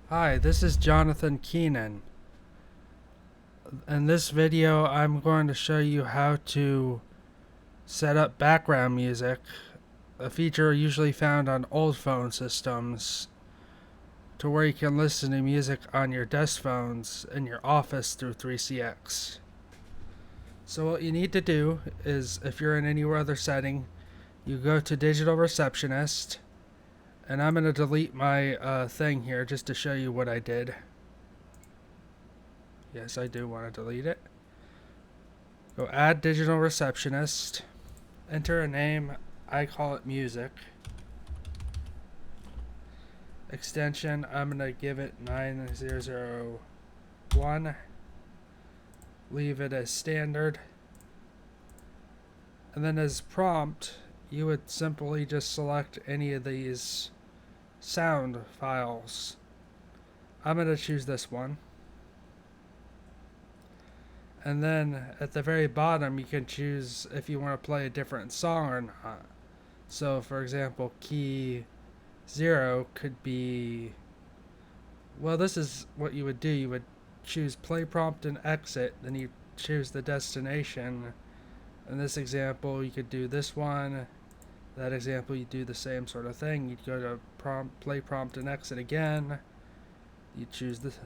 Hi, this is Jonathan Keenan. In this video, I'm going to show you how to set up background music, a feature usually found on old phone systems, to where you can listen to music on your desk phones in your office through 3CX. So what you need to do is, if you're in any other setting, you go to Digital Receptionist, and I'm going to delete my thing here just to show you what I did. Yes, I do want to delete it. Go add digital receptionist. Enter a name. I call it music. Extension. I'm going to give it 9001. Leave it as standard. And then as prompt, you would simply just select any of these sound files. I'm going to choose this one. And then at the very bottom, you can choose if you want to play a different song or not. So, for example, key 0 could be, well, this is what you would do. You would choose play prompt and exit, then you choose the destination. In this example, you could do this one. That example, you do the same sort of thing. You'd go to play prompt and exit again. You choose this.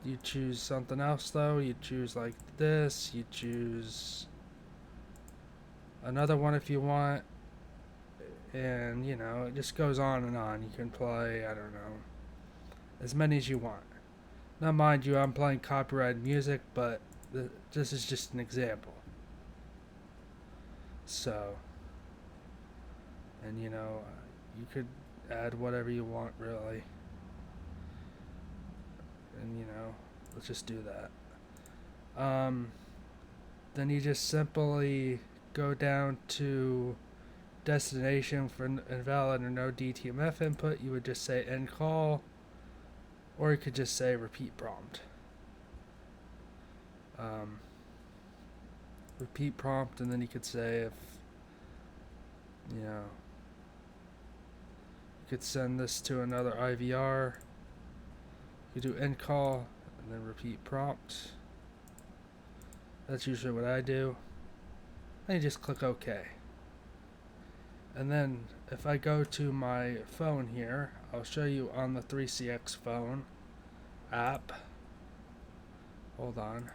You choose something else though. You choose like this. You choose another one if you want. And it just goes on and on. You can play, I don't know, as many as you want. Now, mind you, I'm playing copyrighted music, but this is just an example. So, and you could add whatever you want, really. And let's just do that. Then you just simply go down to destination for invalid or no DTMF input. You would just say end call, or you could just say repeat prompt. Repeat prompt, and then you could say if you could send this to another IVR. You do end call and then repeat prompt. That's usually what I do. And you just click OK. And then if I go to my phone here, I'll show you on the 3CX phone app. Hold on.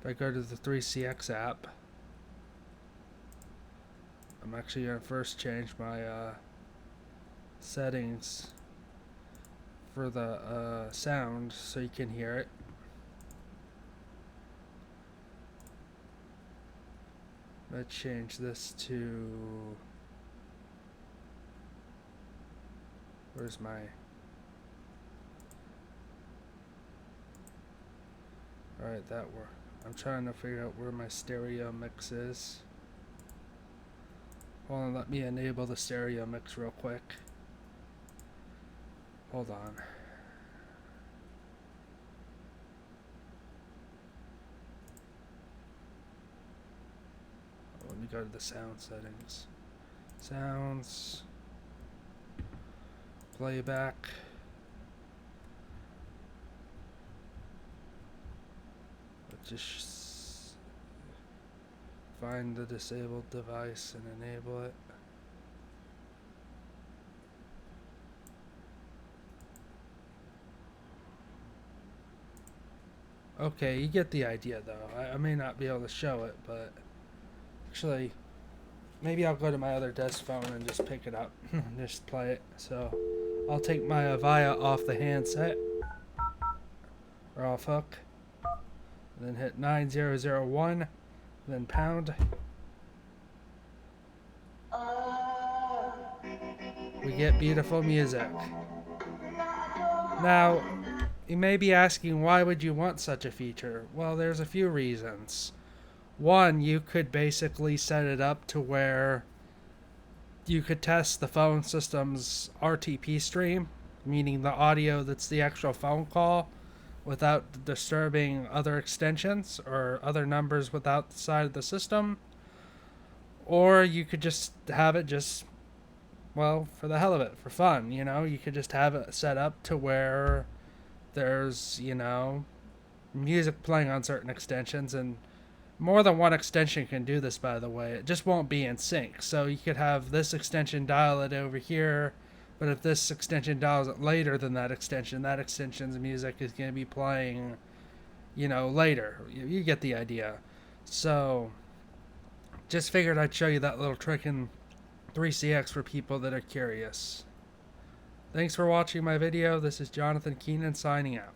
If I go to the 3CX app, I'm actually going to first change my settings for the sound so you can hear it. Let's change this to, where's my, alright, that worked. I'm trying to figure out where my stereo mix is. Hold on, let me enable the stereo mix real quick. Hold on. Let me go to the sound settings. Sounds. Playback. Let's just find the disabled device and enable it. Okay, you get the idea though. I may not be able to show it, but actually, maybe I'll go to my other desk phone and just pick it up and just play it. So I'll take my Avaya off the handset, or off hook, and then hit 9001, then pound. We get beautiful music. Now, you may be asking, why would you want such a feature? Well, there's a few reasons. One, you could basically set it up to where you could test the phone system's RTP stream, meaning the audio that's the actual phone call, without disturbing other extensions or other numbers without the side of the system. Or you could just have it just, well, for the hell of it, for fun, you know? You could just have it set up to where there's, you know, music playing on certain extensions, and more than one extension can do this, by the way. It just won't be in sync. So you could have this extension dial it over here, but if this extension dials it later than that extension's music is going to be playing, you know, later. You get the idea. So just figured I'd show you that little trick in 3CX for people that are curious. Thanks for watching my video. This is Jonathan Keenan signing out.